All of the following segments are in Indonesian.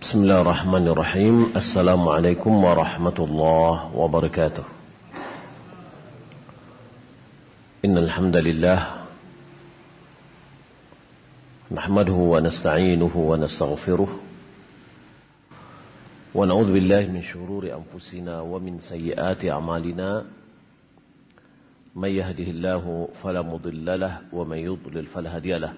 بسم الله الرحمن الرحيم. السلام عليكم ورحمة الله وبركاته. إن الحمد لله نحمده ونستعينه ونستغفره ونعوذ بالله من شرور أنفسنا ومن سيئات أعمالنا. من يهده الله فلا مضل له ومن يضلل فلا هادي له.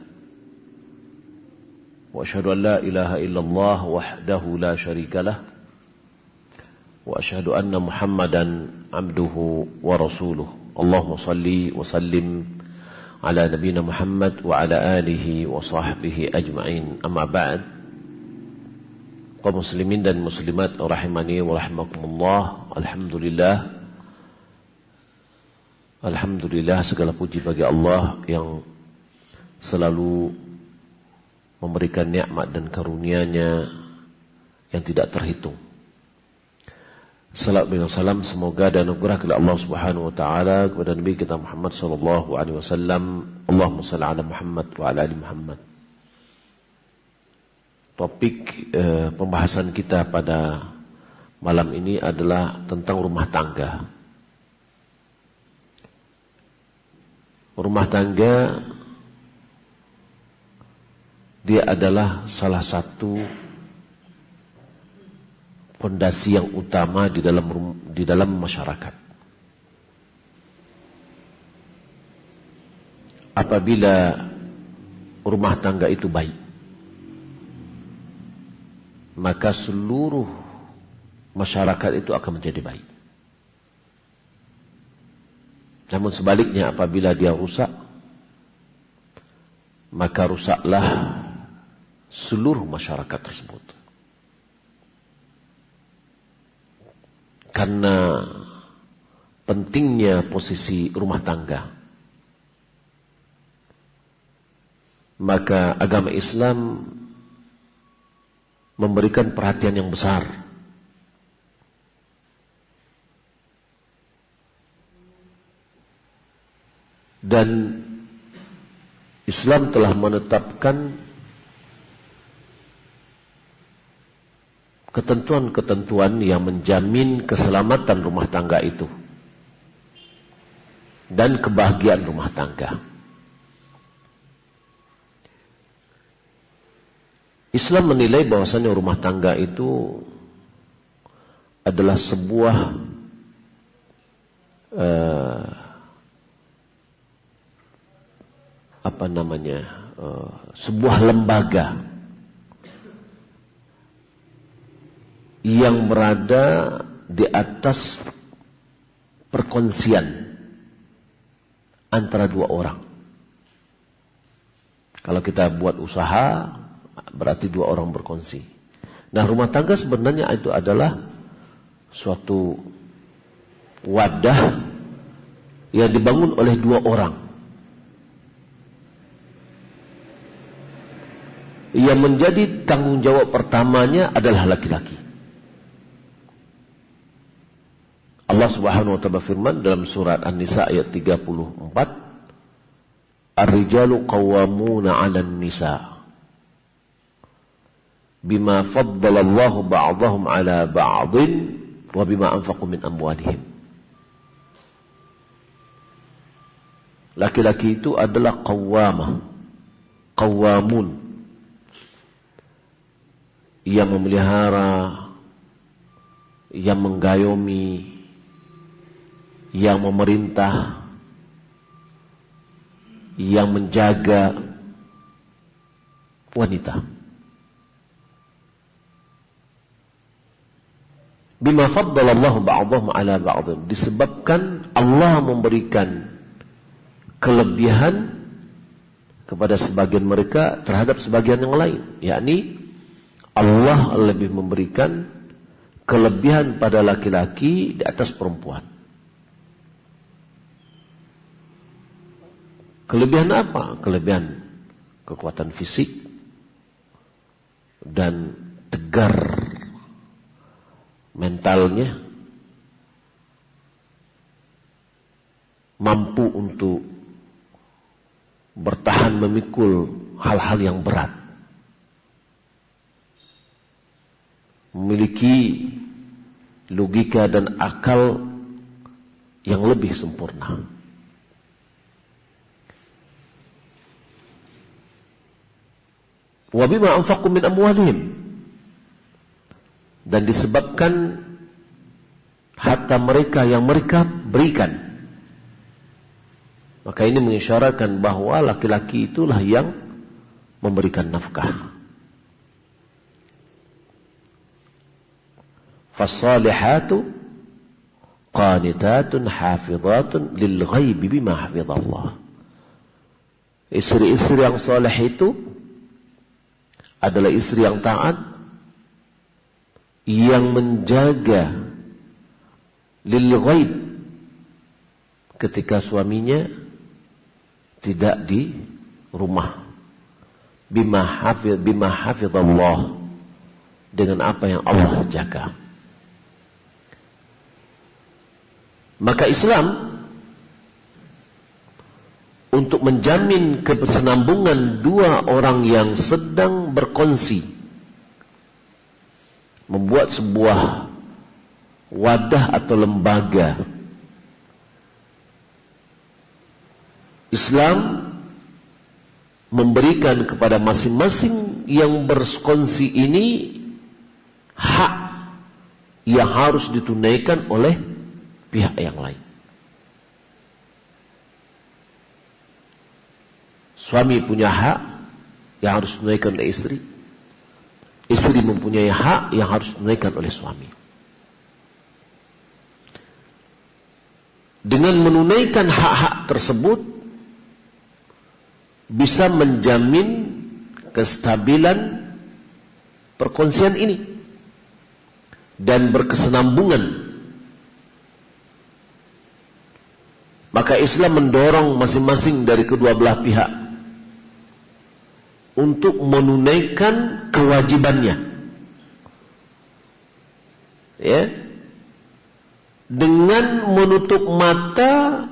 وأشهد أن لا إله إلا الله وحده لا شريك له وأشهد أن محمدا عبده ورسوله. اللهم صل وسلم على نبينا محمد وعلى آله وصحبه أجمعين. أما بعد, kaum muslimin dan muslimat rahimani wa rahimakumullah. Alhamdulillah, segala puji bagi Allah yang selalu memberikan nikmat dan karunia-Nya yang tidak terhitung. Salam dan salam semoga dan anugerah kepada Allah Subhanahu wa taala kepada Nabi kita Muhammad sallallahu alaihi wasallam. Allahumma shalli ala Muhammad wa ala ali Muhammad. Topik pembahasan kita pada malam ini adalah tentang rumah tangga. Rumah tangga dia adalah salah satu fondasi yang utama di dalam masyarakat. Apabila rumah tangga itu baik, maka seluruh masyarakat itu akan menjadi baik. Namun sebaliknya, apabila dia rusak, maka rusaklah seluruh masyarakat tersebut. Karena pentingnya posisi rumah tangga, maka agama Islam memberikan perhatian yang besar dan Islam telah menetapkan ketentuan-ketentuan yang menjamin keselamatan rumah tangga itu dan kebahagiaan rumah tangga. Islam menilai bahwasanya rumah tangga itu adalah sebuah sebuah lembaga yang berada di atas perkongsian antara dua orang. Kalau kita buat usaha, berarti dua orang berkongsi. Nah, rumah tangga sebenarnya itu adalah suatu wadah yang dibangun oleh dua orang. Yang menjadi tanggung jawab pertamanya adalah laki-laki. Allah Subhanahu wa ta'ala firman dalam surat An-Nisa ayat 34, Ar-rijalu qawwamuna 'alan nisa bima faddalallahu ba'dahum 'ala ba'din wa bima anfaqu min amwalihim. Laki-laki itu adalah qawwamun, yang memelihara, yang menggayomi, yang memerintah, yang menjaga wanita. Bima faddalallahu ba'dahum 'ala ba'dhin, disebabkan Allah memberikan kelebihan kepada sebagian mereka terhadap sebagian yang lain, yakni Allah lebih memberikan kelebihan pada laki-laki di atas perempuan. Kelebihan apa? Kelebihan kekuatan fisik dan tegar mentalnya, mampu untuk bertahan memikul hal-hal yang berat. memiliki logika dan akal yang lebih sempurna. Wa bima anfaqu min amwalihim, dan disebabkan harta mereka yang mereka berikan. Maka ini mengisyaratkan bahwa laki-laki itulah yang memberikan nafkah. Fassalihatu qanitatun hafizatun lil ghaibi bima hafizallah. Istri-istri yang saleh itu adalah istri yang taat, yang menjaga lil ghaib, ketika suaminya tidak di rumah, bima hafizallah, dengan apa yang Allah jaga. Maka Islam untuk menjamin kebersenambungan dua orang yang sedang berkongsi, membuat sebuah wadah atau lembaga. Islam memberikan kepada masing-masing yang berkongsi ini hak yang harus ditunaikan oleh pihak yang lain. Suami punya hak yang harus ditunaikan oleh istri. Istri mempunyai hak yang harus ditunaikan oleh suami. Dengan menunaikan hak-hak tersebut bisa menjamin kestabilan perkongsian ini dan berkesinambungan. Maka Islam mendorong masing-masing dari kedua belah pihak untuk menunaikan kewajibannya, ya, dengan menutup mata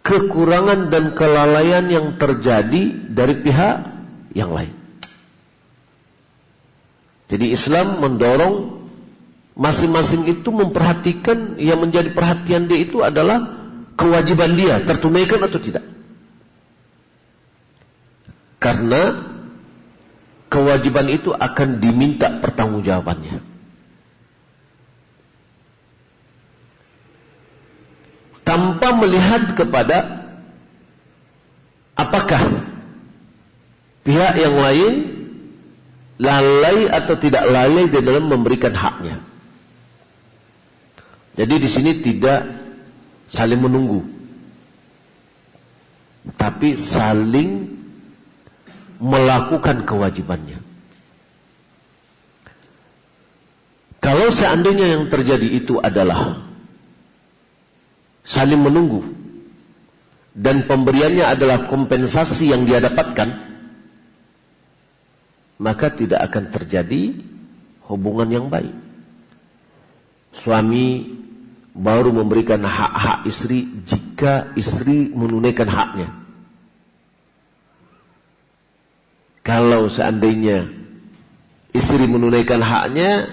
kekurangan dan kelalaian yang terjadi dari pihak yang lain. Jadi Islam mendorong masing-masing itu memperhatikan, yang menjadi perhatian dia itu adalah kewajiban dia tertunaikan atau tidak. Karena kewajiban itu akan diminta pertanggungjawabannya. Tanpa melihat kepada apakah pihak yang lain lalai atau tidak lalai di dalam memberikan haknya. Jadi di sini tidak saling menunggu, tapi saling melakukan kewajibannya. Kalau seandainya yang terjadi itu adalah saling menunggu dan pemberiannya adalah kompensasi yang dia dapatkan, maka tidak akan terjadi hubungan yang baik. Suami baru memberikan hak-hak istri jika istri menunaikan haknya. Kalau seandainya istri menunaikan haknya,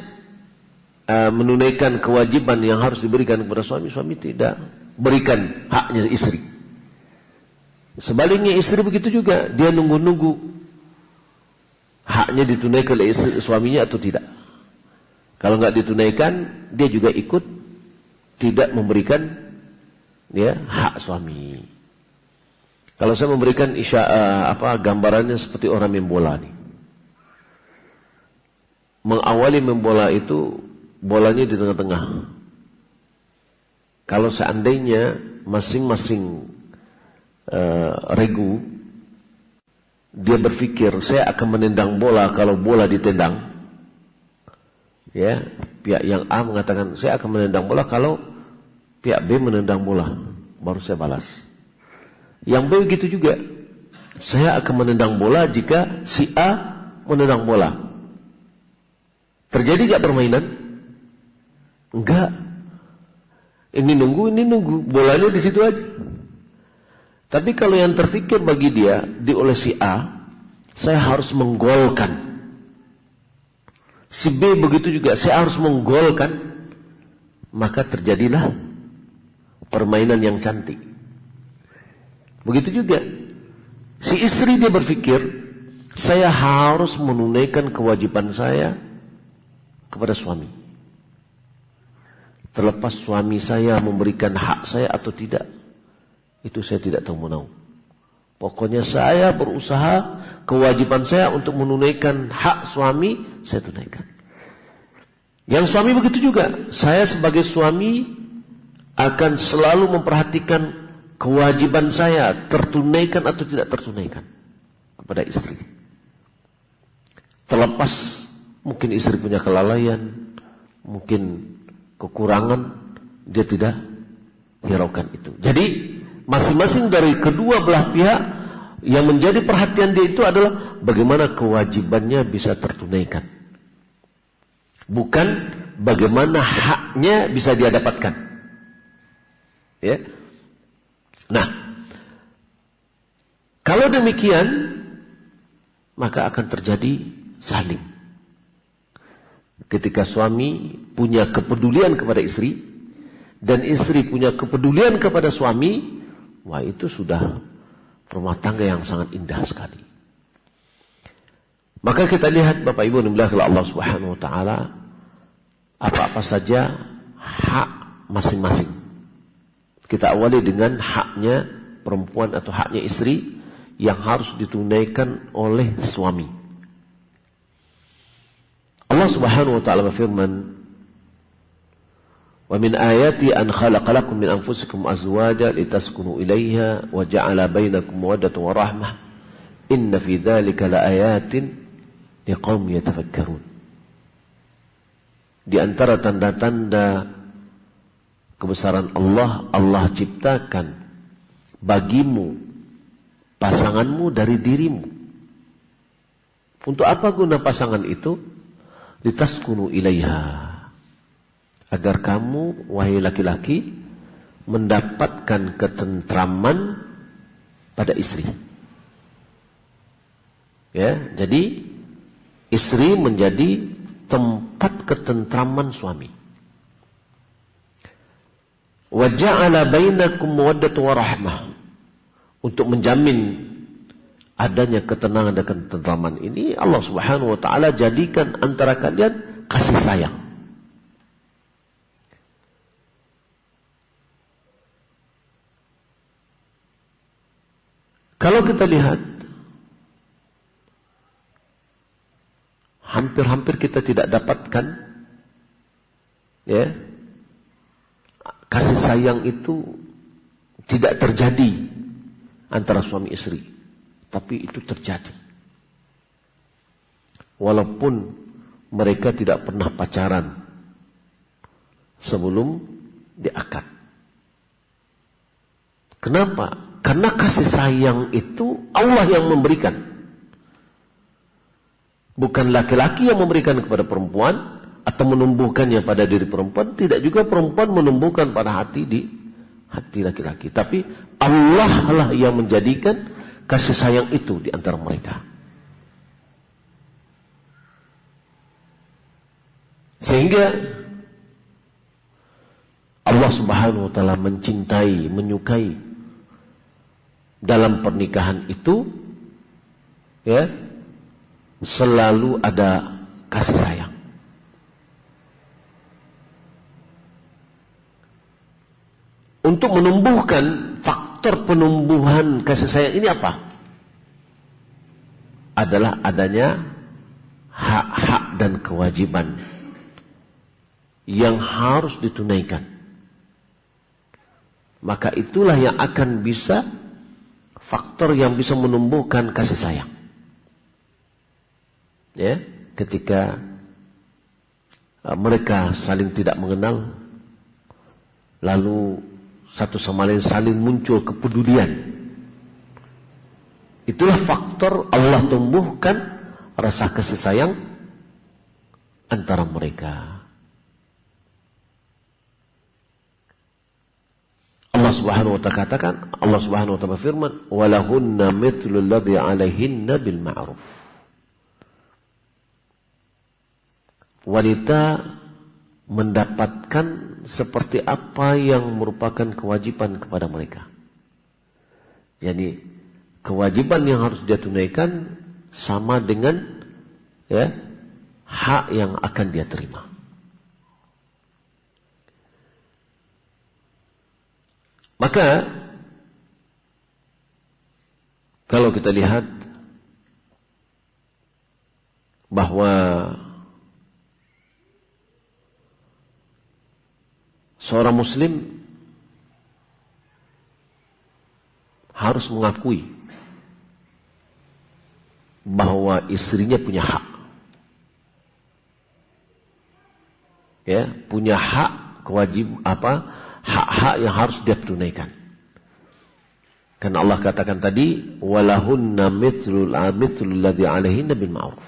menunaikan kewajiban yang harus diberikan kepada suami, suami tidak berikan haknya istri. Sebaliknya istri begitu juga, dia nunggu-nunggu haknya ditunaikan oleh istri, suaminya atau tidak. Kalau nggak ditunaikan, dia juga ikut tidak memberikan hak suami. Kalau saya memberikan gambarannya seperti orang main bola nih. Mengawali main bola itu bolanya di tengah-tengah. Kalau seandainya masing-masing regu, dia berpikir saya akan menendang bola kalau bola ditendang. Ya, pihak yang A mengatakan saya akan menendang bola kalau pihak B menendang bola, baru saya balas. Yang B begitu juga, saya akan menendang bola jika si A menendang bola. Terjadi gak permainan? Enggak. Ini nunggu, bolanya di situ aja. Tapi kalau yang terfikir bagi dia oleh si A, saya harus menggolkan. Si B begitu juga, saya harus menggolkan. Maka terjadilah permainan yang cantik. Begitu juga si istri, dia berpikir, saya harus menunaikan kewajiban saya kepada suami. Terlepas suami saya memberikan hak saya atau tidak, itu saya tidak tahu menau. Pokoknya saya berusaha, kewajiban saya untuk menunaikan hak suami, saya tunaikan. Yang suami begitu juga. Saya sebagai suami akan selalu memperhatikan kewajiban saya, tertunaikan atau tidak tertunaikan kepada istri. Terlepas mungkin istri punya kelalaian, mungkin kekurangan, dia tidak hiraukan itu. Jadi masing-masing dari kedua belah pihak, yang menjadi perhatian dia itu adalah bagaimana kewajibannya bisa tertunaikan, bukan bagaimana haknya bisa dia dapatkan. Ya. Nah, kalau demikian, maka akan terjadi saling. Ketika suami punya kepedulian kepada istri, dan istri punya kepedulian kepada suami, wah itu sudah rumah tangga yang sangat indah sekali. Maka kita lihat Bapak Ibu dimiliki oleh Allah Subhanahu wa taala, apa-apa saja hak masing-masing. Kita awali dengan haknya perempuan atau haknya istri yang harus ditunaikan oleh suami. Allah Subhanahu wa taala berfirman, وَمِنْ آيَاتِ أَنْ خَلَقَ لَكُمْ مِنْ أَنْفُسِكُمْ أَزْوَاجًا لِتَسْكُنُوا إِلَيْهَا وَجَعَلَ بَيْنَكُمْ مَوَدَّةً وَرَحْمَةً إِنَّ فِي ذَلِكَ لَآيَاتٍ لِقَوْمٍ يَتَفَكَّرُونَ. Di antara tanda-tanda kebesaran Allah, Allah ciptakan bagimu pasanganmu dari dirimu. Untuk apa guna pasangan itu? Litaskunu ilaiha, agar kamu, wahai laki-laki, mendapatkan ketentraman pada istri. Ya, jadi istri menjadi tempat ketentraman suami. Wa ja'ala bainakum mawaddatan wa rahmah, untuk menjamin adanya ketenangan dan ketentraman ini, Allah Subhanahu wa taala jadikan antara kalian kasih sayang. Kalau kita lihat, hampir-hampir kita tidak dapatkan, ya, kasih sayang itu tidak terjadi antara suami istri, tapi itu terjadi. Walaupun mereka tidak pernah pacaran sebelum diakad. Kenapa? Karena kasih sayang itu Allah yang memberikan. Bukan laki-laki yang memberikan kepada perempuan atau menumbuhkannya pada diri perempuan. Tidak juga perempuan menumbuhkan pada hati laki-laki. Tapi Allah lah yang menjadikan kasih sayang itu di antara mereka. Sehingga Allah Subhanahu wa taala mencintai, menyukai dalam pernikahan itu, ya, selalu ada kasih sayang. Untuk menumbuhkan faktor penumbuhan kasih sayang ini apa? Adalah adanya hak-hak dan kewajiban yang harus ditunaikan. Maka itulah yang akan bisa, faktor yang bisa menumbuhkan kasih sayang. Ya, ketika mereka saling tidak mengenal, lalu satu sama lain saling muncul kepedulian, itulah faktor Allah tumbuhkan rasa kasih sayang antara mereka. Allah Subhanahu wa ta'ala katakan, Allah Subhanahu wa ta'ala berfirman, walahunna mithlu alladhi 'alaihinna bil ma'ruf. wanita mendapatkan seperti apa yang merupakan kewajiban kepada mereka. Yani kewajiban yang harus dia tunaikan sama dengan hak yang akan dia terima. Maka kalau kita lihat bahwa seorang muslim harus mengakui bahwa istrinya punya hak. Ya, punya hak, hak-hak yang harus dia tunaikan. Karena Allah katakan tadi, walahunna mithlul ladzi 'alaihinna bil ma'ruf.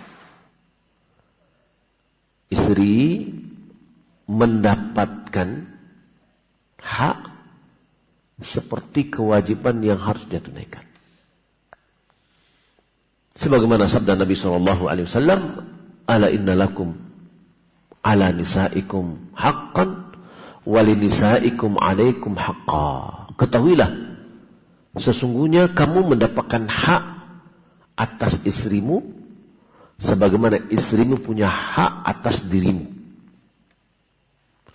Istri mendapatkan hak seperti kewajiban yang harus dia tunaikan. Sebagaimana sabda Nabi SAW, ala inna lakum ala nisaikum haqqan walinisaikum alaikum haqqa. Ketahuilah, sesungguhnya kamu mendapatkan hak atas istrimu sebagaimana istrimu punya hak atas dirimu.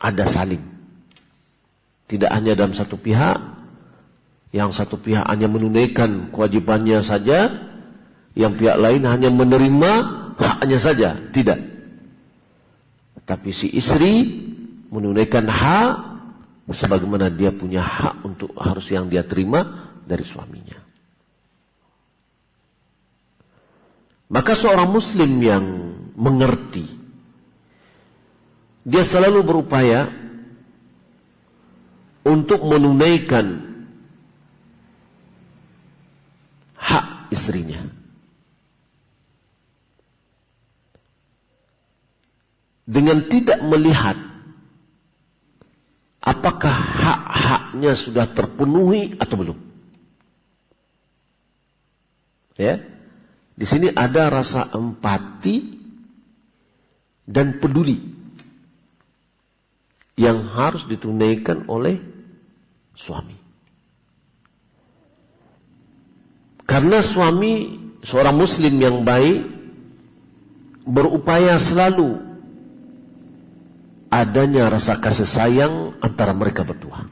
Ada saling. Tidak hanya dalam satu pihak, yang satu pihak hanya menunaikan kewajibannya saja, yang pihak lain hanya menerima haknya saja. Tidak. Tapi si istri menunaikan hak sebagaimana dia punya hak untuk harus yang dia terima dari suaminya. Maka seorang muslim yang mengerti, dia selalu berupaya untuk menunaikan hak istrinya. Dengan tidak melihat apakah hak-haknya sudah terpenuhi atau belum. Ya. Di sini ada rasa empati dan peduli yang harus ditunaikan oleh suami. Karena suami, seorang muslim yang baik, berupaya selalu adanya rasa kasih sayang antara mereka berdua.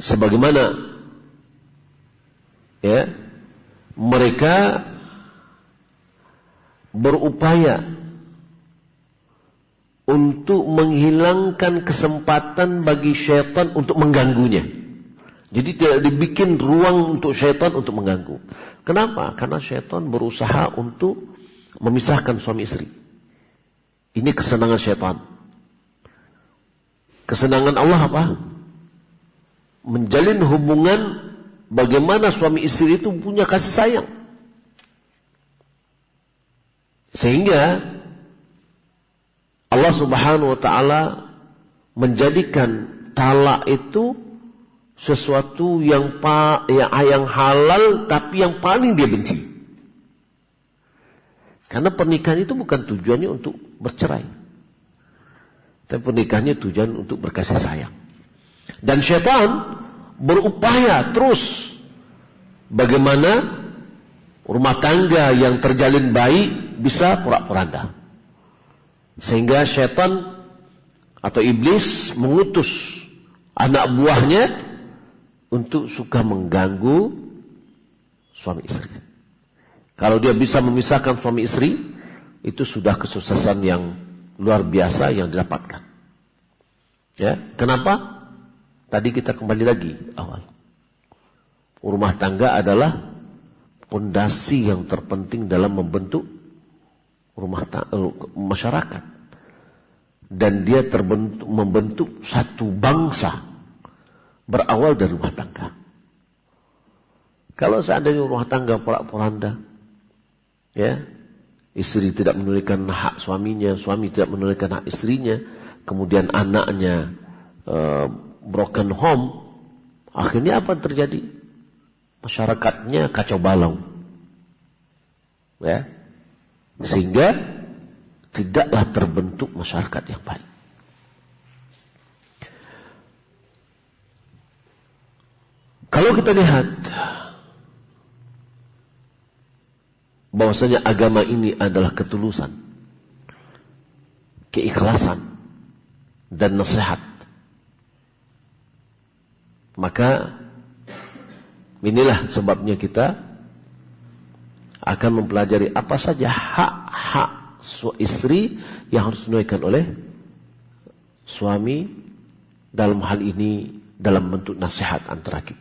Sebagaimana mereka berupaya untuk menghilangkan kesempatan bagi syaitan untuk mengganggunya. Jadi tidak dibikin ruang untuk syaitan untuk mengganggu. Kenapa? Karena syaitan berusaha untuk memisahkan suami istri. Ini kesenangan syaitan. Kesenangan Allah apa? Menjalin hubungan bagaimana suami istri itu punya kasih sayang. Sehingga Allah Subhanahu wa ta'ala menjadikan talak itu sesuatu yang halal tapi yang paling dia benci. Karena pernikahan itu bukan tujuannya untuk bercerai. Tapi pernikahannya tujuan untuk berkasih sayang. Dan syaitan berupaya terus bagaimana rumah tangga yang terjalin baik bisa porak-poranda. Sehingga syaitan atau iblis mengutus anak buahnya untuk suka mengganggu suami istri. Kalau dia bisa memisahkan suami istri, itu sudah kesuksesan yang luar biasa yang didapatkan. Ya, kenapa? Tadi kita kembali lagi awal. Rumah tangga adalah pondasi yang terpenting dalam membentuk masyarakat. Dan dia membentuk satu bangsa berawal dari rumah tangga. Kalau seandainya rumah tangga porak-poranda, ya, istri tidak menunaikan hak suaminya, suami tidak menunaikan hak istrinya, kemudian anaknya broken home, akhirnya apa terjadi? Masyarakatnya kacau balau. Ya. sehingga tidaklah terbentuk masyarakat yang baik. Kalau kita lihat bahwasanya agama ini adalah ketulusan, keikhlasan, dan nasihat, maka inilah sebabnya kita akan mempelajari apa saja hak-hak istri yang harus ditunaikan oleh suami dalam hal ini, dalam bentuk nasihat antara kita.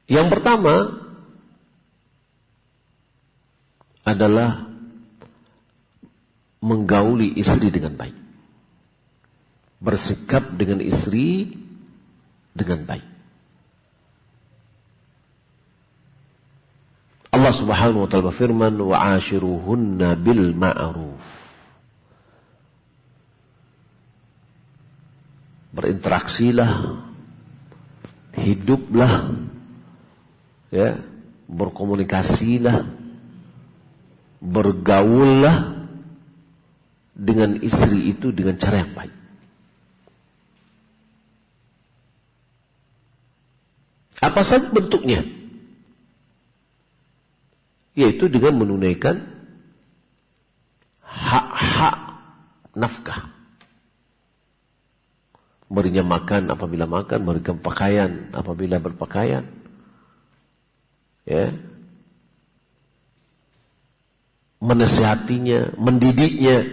Yang pertama adalah menggauli istri dengan baik, bersikap dengan istri dengan baik. Allah Subhanahu wa ta'ala berfirman, wa'ashiruhunna bil ma'ruf. Berinteraksilah, hiduplah, ya, berkomunikasilah, bergaullah dengan istri itu dengan cara yang baik. Apa saja bentuknya? Yaitu dengan menunaikan hak-hak nafkah. Berinya makan apabila makan, berikan pakaian apabila berpakaian. Ya. Menasihatinya, mendidiknya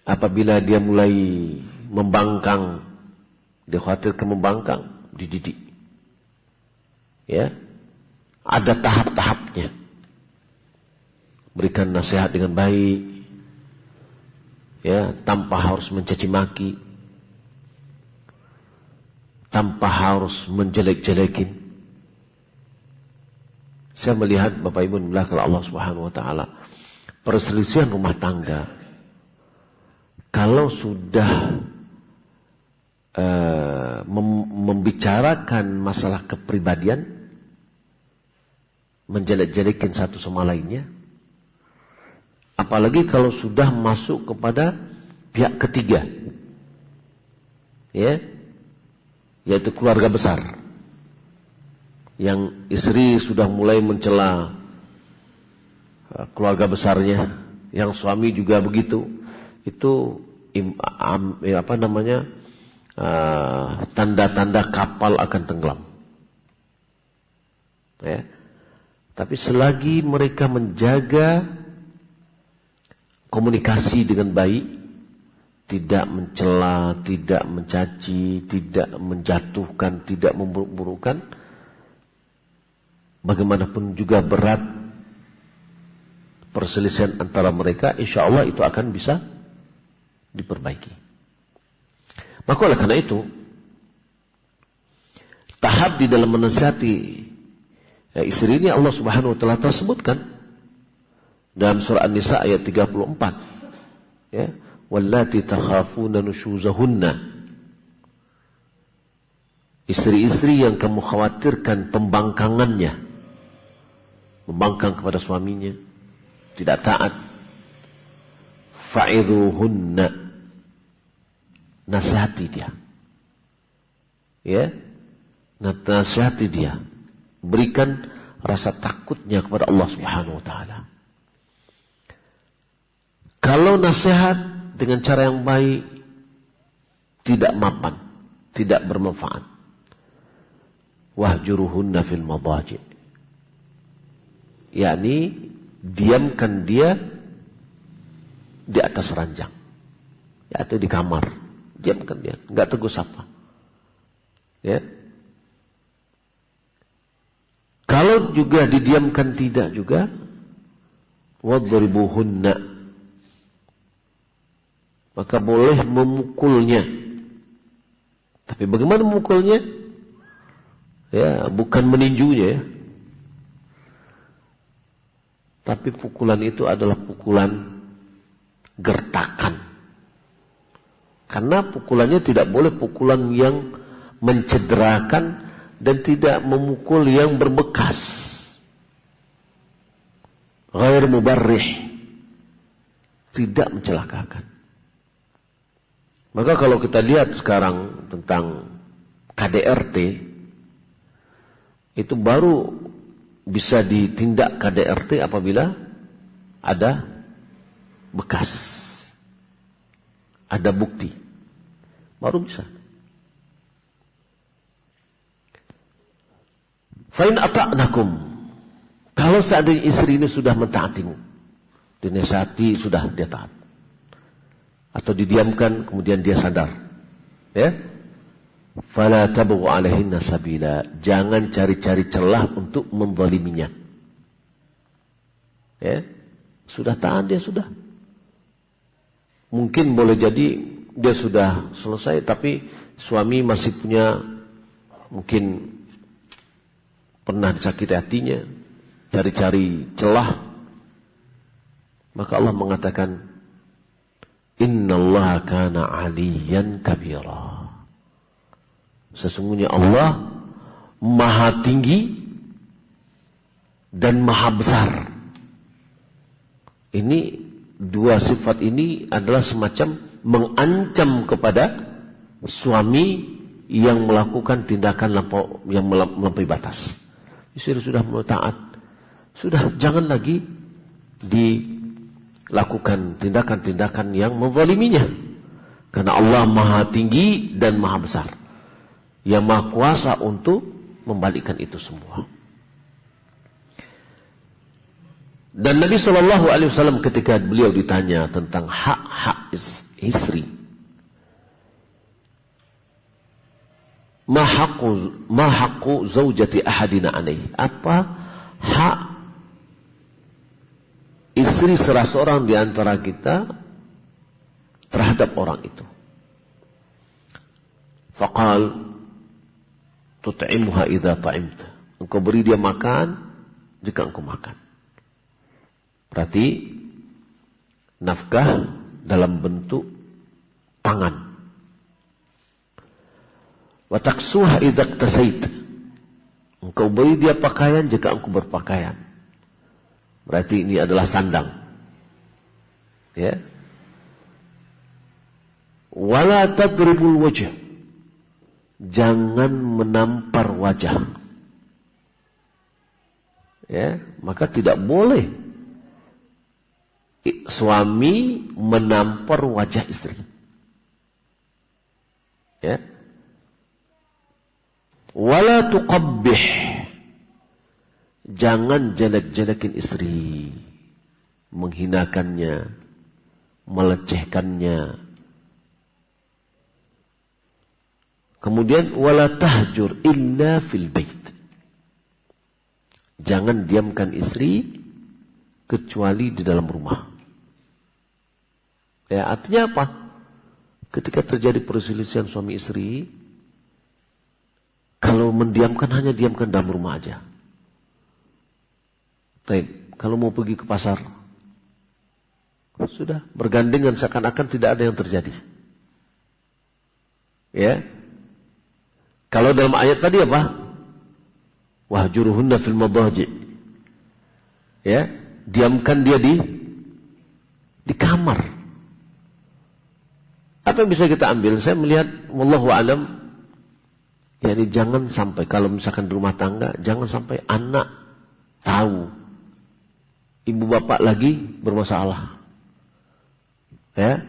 apabila dia mulai membangkang, dia khawatir membangkang, dididik. Ya. Ada tahap-tahapnya. Berikan nasihat dengan baik, ya, tanpa harus mencaci maki, tanpa harus menjelek-jelekin. Saya melihat Bapak Ibu belakang Allah Subhanahu wa ta'ala, perselisihan rumah tangga kalau sudah membicarakan masalah kepribadian, menjelek-jelekin satu sama lainnya, apalagi kalau sudah masuk kepada pihak ketiga, ya, yaitu keluarga besar, yang istri sudah mulai mencela keluarga besarnya, yang suami juga begitu, itu tanda-tanda kapal akan tenggelam. Ya. Tapi selagi mereka menjaga komunikasi dengan baik, tidak mencela, tidak mencaci, tidak menjatuhkan, tidak memburuk-burukkan, bagaimanapun juga berat perselisihan antara mereka, insya Allah itu akan bisa diperbaiki. Maka oleh karena itu, tahap di dalam menasihati istri ini Allah Subhanahu wa ta'ala tersebutkan dalam surah An-Nisa ayat 34. Ya, wallati takhafuna nusyuzahunna. Istri-istri yang kamu khawatirkan pembangkangannya, membangkang kepada suaminya, tidak taat, fa'idhuhunna, nasihati dia. Ya, nasihati dia. Berikan rasa takutnya kepada Allah Subhanahu wa ta'ala. Kalau nasihat dengan cara yang baik tidak mapan, tidak bermanfaat, wahjuruhunna fil madaji', yakni diamkan dia di atas ranjang, yaitu di kamar, diamkan dia, enggak tegur sapa. Ya. Kalau juga didiamkan tidak juga, wadribuhunna, maka boleh memukulnya. Tapi bagaimana memukulnya? Ya, bukan meninjunya ya. Tapi pukulan itu adalah pukulan gertakan. Karena pukulannya tidak boleh pukulan yang mencederakan dan tidak memukul yang berbekas. ghair mubarrih, tidak mencelakakan. Maka kalau kita lihat sekarang tentang KDRT, itu baru bisa ditindak KDRT apabila ada bekas, ada bukti, baru bisa. Fa'in ata'nakum, kalau seandainya istri ini sudah mentaatimu, dinasihati sudah dia taat, atau didiamkan kemudian dia sadar, ya, fala tabghu alaihinna sabila, jangan cari-cari celah untuk menzaliminya. Ya, sudah taat dia sudah. Mungkin boleh jadi dia sudah selesai, tapi suami masih punya, mungkin pernah disakiti hatinya, cari-cari celah. Maka Allah mengatakan, innallaha kana aliyan kabira. Sesungguhnya Allah maha tinggi dan maha besar. Ini dua sifat ini adalah semacam mengancam kepada suami yang melakukan tindakan yang melampaui batas. Istri sudah mulai taat, sudah jangan lagi dilakukan tindakan-tindakan yang menzaliminya. Karena Allah maha tinggi dan maha besar, yang maha kuasa untuk membalikkan itu semua. Dan Nabi SAW ketika beliau ditanya tentang hak-hak istri, ma haqqu zaujati ahadina alaihi, apa hak istri salah seorang di antara kita terhadap orang itu? Faqal tut'imuha idza ta'imta, engkau beri dia makan jika engkau makan. Berarti nafkah dalam bentuk pangan. Wa taksuha idza iktasait, engkau beri dia pakaian jika engkau berpakaian. Berarti ini adalah sandang. Ya. Wala tadribul wajh, jangan menampar wajah. Ya, maka tidak boleh suami menampar wajah istri. Ya. Wala tuqabbih, jangan jelek-jelekin istri, menghinakannya, melecehkannya. Kemudian wala tahjur illa fil bait, jangan diamkan istri kecuali di dalam rumah. Ya, artinya apa? Ketika terjadi perselisihan suami istri, kalau mendiamkan hanya diamkan dalam rumah aja. Baik, kalau mau pergi ke pasar, sudah bergandengan seakan-akan tidak ada yang terjadi. Ya. Kalau dalam ayat tadi apa? Wahjuruhunna fil madaji. Ya, diamkan dia di kamar. Apa yang bisa kita ambil? Saya melihat, wallahu alam, yakni jangan sampai, kalau misalkan di rumah tangga, jangan sampai anak tahu ibu bapak lagi bermasalah. Ya.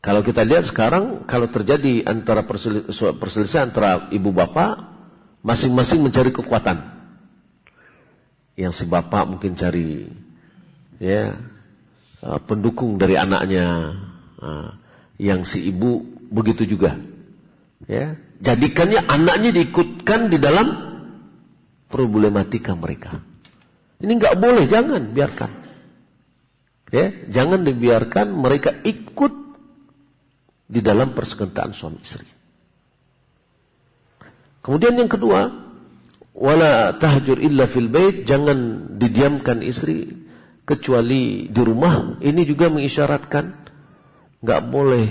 Kalau kita lihat sekarang, kalau terjadi antara perselisihan antara ibu bapak, masing-masing mencari kekuatan. Yang si bapak mungkin cari, ya, pendukung dari anaknya, yang si ibu begitu juga. Ya, jadikannya anaknya diikutkan di dalam problematika mereka. Ini nggak boleh, jangan biarkan. Ya, jangan dibiarkan mereka ikut di dalam persengketaan suami istri. Kemudian yang kedua, wala tahjur illa fil bait, jangan didiamkan istri kecuali di rumah. Ini juga mengisyaratkan nggak boleh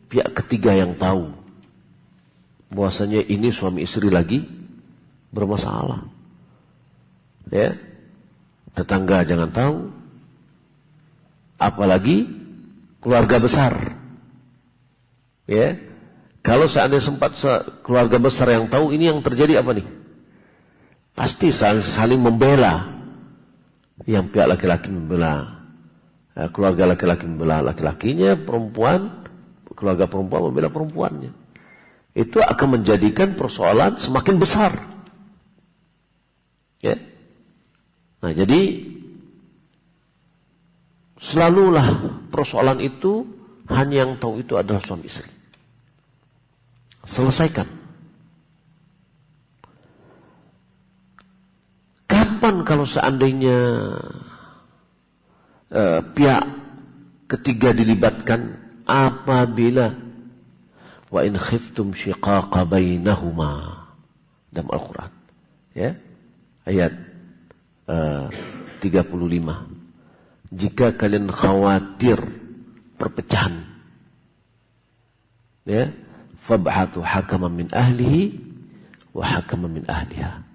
pihak ketiga yang tahu bahwasanya ini suami istri lagi bermasalah. Ya. tetangga jangan tahu, apalagi keluarga besar. Ya, kalau seandainya sempat keluarga besar yang tahu, ini yang terjadi apa nih? Pasti saling membela. Yang pihak laki-laki membela keluarga laki-laki, membela laki-lakinya, perempuan, keluarga perempuan membela perempuannya. Itu akan menjadikan persoalan semakin besar. Ya. Nah, jadi selalulah persoalan itu hanya yang tahu itu adalah suami istri. Selesaikan. Kapan kalau seandainya pihak ketiga dilibatkan? Apabila wa in khiftum shiqaqa bainahuma, dalam Al-Quran, ya, ayat 35. Jika kalian khawatir perpecahan, ya, fab'athu hakaman min ahlihi wa hakaman min ahliha.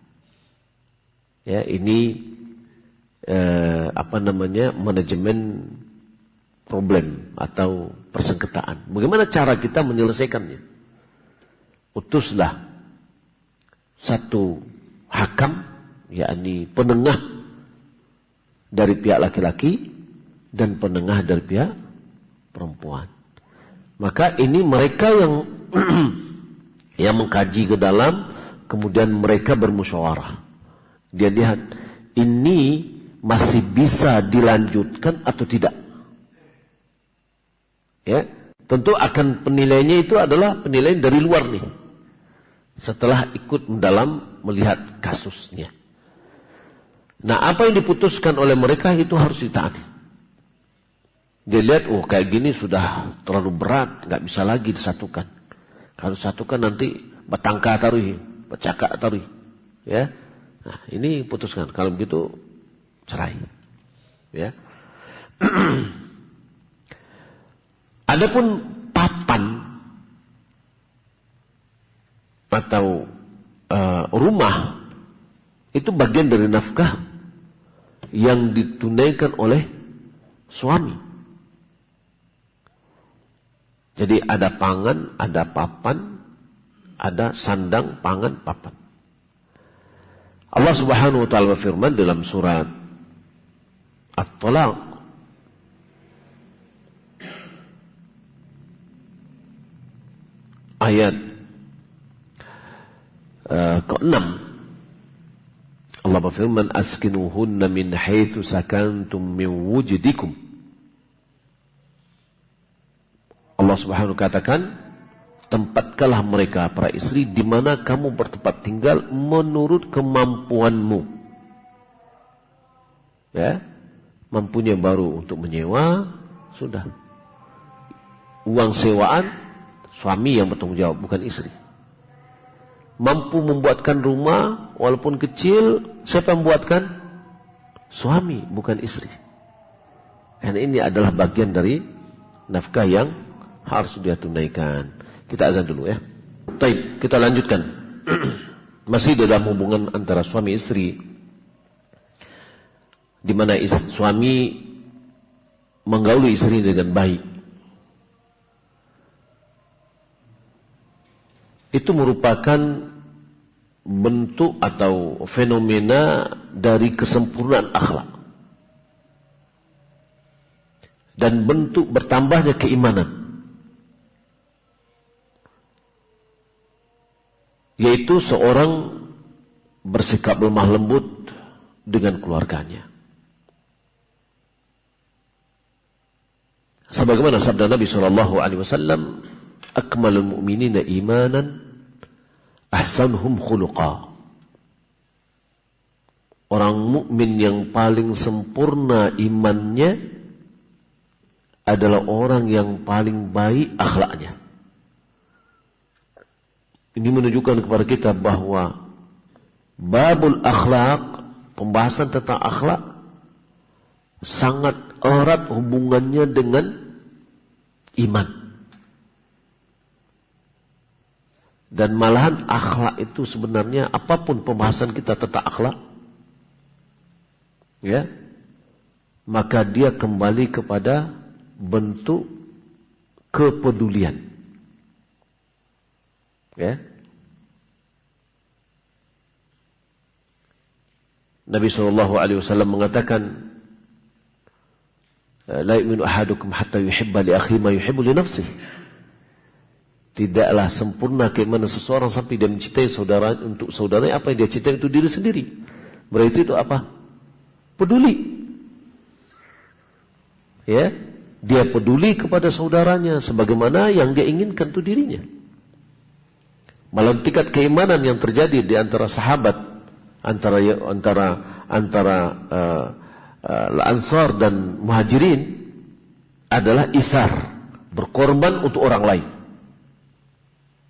Ya, ini manajemen problem atau persengketaan. Bagaimana cara kita menyelesaikannya? Utuslah satu hakam, yakni penengah dari pihak laki-laki dan penengah dari pihak perempuan. Maka ini mereka yang yang mengkaji ke dalam, kemudian mereka bermusyawarah. Dia lihat ini masih bisa dilanjutkan atau tidak. Ya, tentu akan penilaiannya itu adalah penilaian dari luar nih. Setelah ikut mendalam melihat kasusnya. Nah, apa yang diputuskan oleh mereka itu harus ditaati. Dia lihat, oh kayak gini sudah terlalu berat, nggak bisa lagi disatukan. Kalau disatukan nanti batangka taruh, bacaka taruh, ya. Nah, ini putuskan. Kalau begitu cerai. Ya. Adapun papan atau rumah itu bagian dari nafkah yang ditunaikan oleh suami. Jadi ada pangan, ada papan, ada sandang, pangan, papan. Allah Subhanahu wa taala berfirman dalam surat At-Talaq ayat ke-6. Allah berfirman, askinuhunna min haitsu sakantum min wujdikum. Allah Subhanahu katakan, tempatkanlah mereka para istri di mana kamu bertempat tinggal menurut kemampuanmu. Ya, mampunya baru untuk menyewa, sudah. Uang sewaan suami yang bertanggung jawab, bukan istri. Mampu membuatkan rumah walaupun kecil, siapa yang membuatkan? Suami, bukan istri. Karena ini adalah bagian dari nafkah yang harus dia tunaikan. Kita azan dulu ya. Baik, kita lanjutkan. Masih dalam hubungan antara suami istri, di mana suami menggauli istri dengan baik. Itu merupakan bentuk atau fenomena dari kesempurnaan akhlak dan bentuk bertambahnya keimanan, yaitu seorang bersikap lemah lembut dengan keluarganya. Sebagaimana sabda Nabi SAW, akmalul mu'minina imanan ahsanuhum khuluqa. Orang mukmin yang paling sempurna imannya adalah orang yang paling baik akhlaknya. Ini menunjukkan kepada kita bahwa babul akhlak, pembahasan tentang akhlak, sangat erat hubungannya dengan iman. Dan malahan akhlak itu sebenarnya, apapun pembahasan kita tentang akhlak, ya, maka dia kembali kepada bentuk kepedulian. Ya. Nabi SAW mengatakan, la yu'minu ahadukum hatta yuhibba li akhihi ma yuhibbu li nafsihi. Tidaklah sempurna keimanan seseorang sampai dia mencintai saudara untuk saudaranya apa yang dia cintai untuk diri sendiri. Berarti itu apa? Peduli. Ya, dia peduli kepada saudaranya sebagaimana yang dia inginkan untuk dirinya. Malah tingkat keimanan yang terjadi di antara sahabat, antara Ansar dan Muhajirin adalah ithar, berkorban untuk orang lain.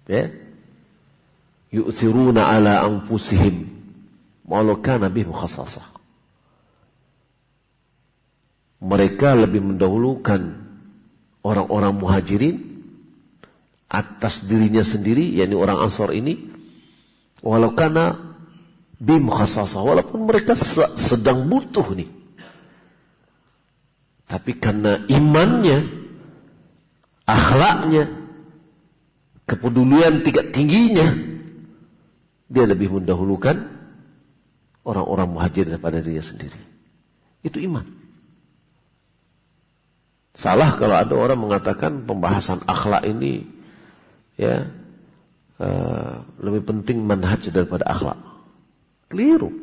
Ya, yu'thiruna ala anfusihim walau kana bihim khassasah. Mereka lebih mendahulukan orang-orang Muhajirin atas dirinya sendiri, yakni orang Ansar ini, walau kana bihim khassasah, walaupun mereka sedang butuh nih. Tapi karena imannya, akhlaknya, kepedulian tingkat tingginya, dia lebih mendahulukan orang-orang Muhajir daripada dirinya sendiri. Itu iman. Salah kalau ada orang mengatakan pembahasan akhlak ini ya lebih penting manhaj daripada akhlak. Keliru.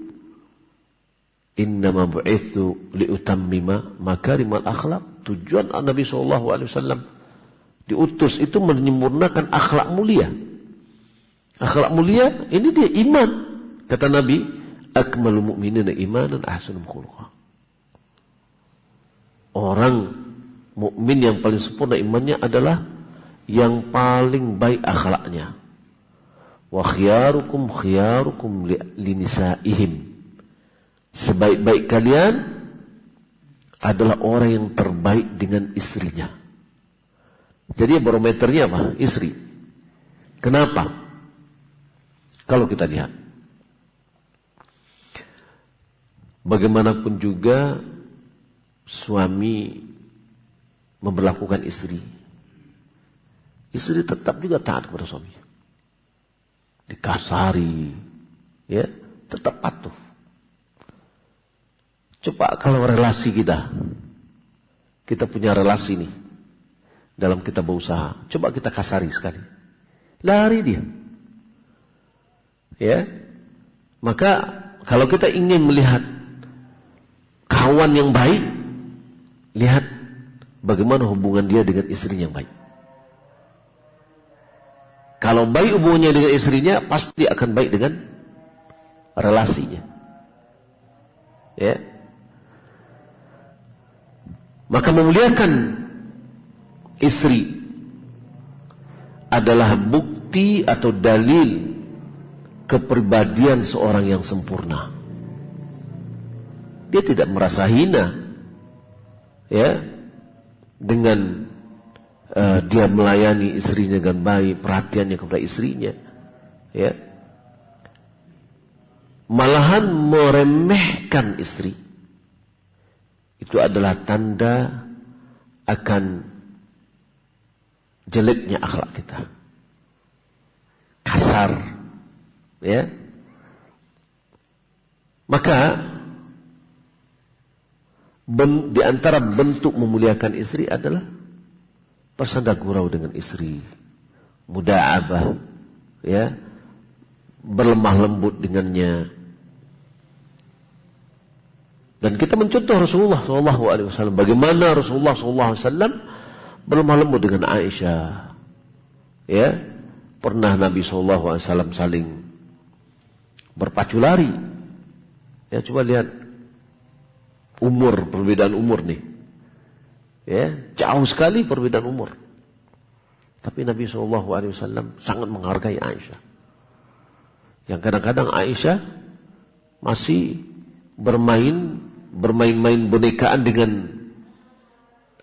Innama bu'itsu liutammima makarimal akhlak. Tujuan Nabi SAW diutus itu menyempurnakan akhlak mulia. Akhlak mulia ini dia iman. Kata Nabi, akmalul mu'minina imanan ahsanum khuluqa. Orang mukmin yang paling sempurna imannya adalah yang paling baik akhlaknya. Wa khiyarukum khiyarukum linisaihim. Sebaik-baik kalian adalah orang yang terbaik dengan istrinya. Jadi barometernya apa? Istri. Kenapa? Kalau kita lihat, bagaimanapun juga suami memperlakukan istri, istri tetap juga taat kepada suami. Dikasari, ya, tetap patuh. Coba kalau relasi kita punya relasi nih, dalam kita berusaha, coba kita kasari sekali, lari dia. Ya, maka kalau kita ingin melihat kawan yang baik, lihat bagaimana hubungan dia dengan istrinya yang baik. Kalau baik hubungannya dengan istrinya, pasti akan baik dengan relasinya. Ya. Maka memuliakan istri adalah bukti atau dalil kepribadian seorang yang sempurna. Dia tidak merasa hina, ya, dengan dia melayani istrinya dengan baik, perhatiannya kepada istrinya, ya. Malahan meremehkan istri, itu adalah tanda akan jeleknya akhlak kita. Kasar, ya. Maka di antara bentuk memuliakan istri adalah bersanda gurau dengan istri, muda'abah, ya, berlemah lembut dengannya. Dan kita mencontoh Rasulullah SAW. Bagaimana Rasulullah SAW berlemah lembut dengan Aisyah. Ya, pernah Nabi SAW saling berpacu lari. Ya, coba lihat perbedaan umur nih. Ya, jauh sekali perbedaan umur. Tapi Nabi SAW sangat menghargai Aisyah. Yang kadang-kadang Aisyah masih bermain-main bonekaan dengan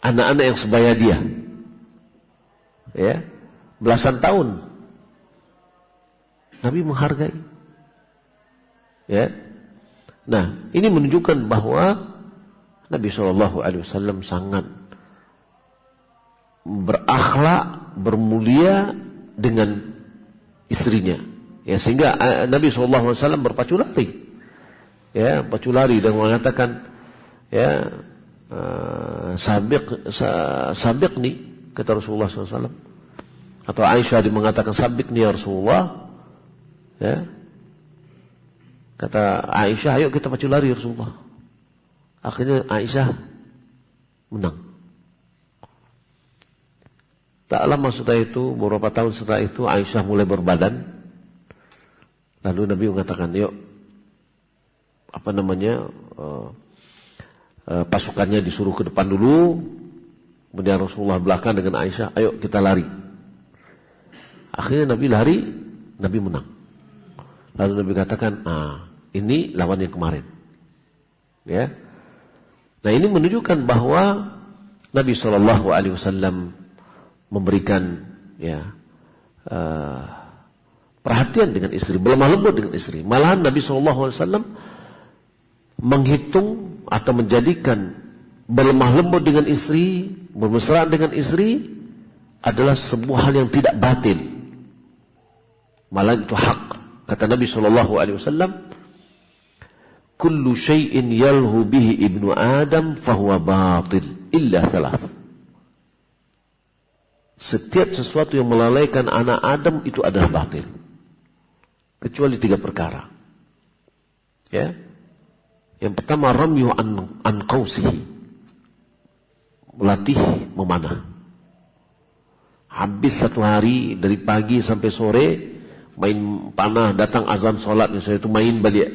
anak-anak yang sebaya dia. Ya, belasan tahun. Nabi menghargai. Ya. Nah, ini menunjukkan bahwa Nabi SAW sangat berakhlak, bermulia dengan istrinya. Ya, sehingga Nabi SAW berpacu lari. Ya, pacu lari dan mengatakan, ya, sabiqni, kata Rasulullah SAW. Atau Aisyah mengatakan, sabiqni ya Rasulullah. Ya. Kata Aisyah, ayo kita pacu lari ya Rasulullah. Akhirnya Aisyah menang. Tak lama setelah itu, beberapa tahun setelah itu, Aisyah mulai berbadan. Lalu Nabi mengatakan, yuk, pasukannya disuruh ke depan dulu. Kemudian Rasulullah belakang dengan Aisyah, ayo kita lari. Akhirnya Nabi lari, Nabi menang. Lalu Nabi katakan, ini lawan yang kemarin. Ya. Nah, ini menunjukkan bahwa Nabi SAW memberikan, ya, perhatian dengan istri, berlemah lembut dengan istri. Malahan Nabi SAW menghitung atau menjadikan berlemah lembut dengan istri, bermesraan dengan istri adalah sebuah hal yang tidak batil. Malah itu hak. Kata Nabi SAW, kullu syai'in yalhu bihi ibnu Adam fahuwa batil illa thalath. Setiap sesuatu yang melalaikan anak Adam itu adalah batil, kecuali 3 perkara. Ya. Yang pertama, ramyu an qausihi, melatih memanah. Habis 1 hari dari pagi sampai sore main panah, datang azan solatnya saya itu main balik.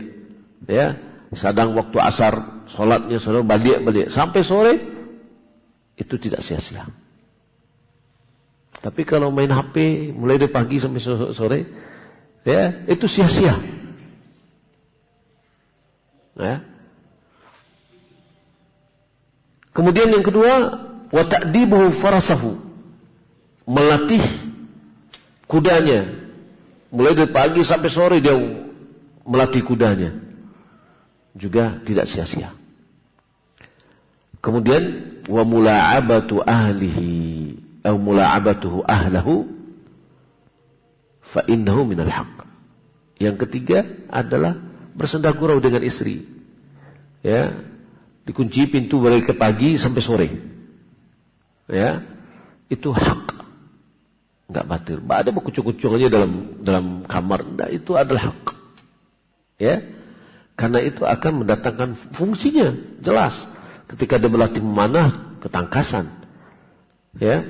Ya, sedang waktu asar solatnya saudara balik sampai sore, itu tidak sia-sia. Tapi kalau main HP mulai dari pagi sampai sore, ya, itu sia-sia. Ya. Kemudian yang kedua, wa ta'dibuhu farasahu, melatih kudanya. Mulai dari pagi sampai sore dia melatih kudanya. Juga tidak sia-sia. Kemudian wa mula'abatu ahlihi atau mula'abatuhu ahlahu fa innahu minal haqq. Yang ketiga adalah bersenda gurau dengan istri. Ya, dikunci pintu dari ke pagi sampai sore. Ya, itu hak. Enggak batil. Ada berkucuk-kucuk aja dalam kamar. Nah, itu adalah hak. Ya. Karena itu akan mendatangkan fungsinya jelas. Ketika dia melatih memanah, ketangkasan. Ya.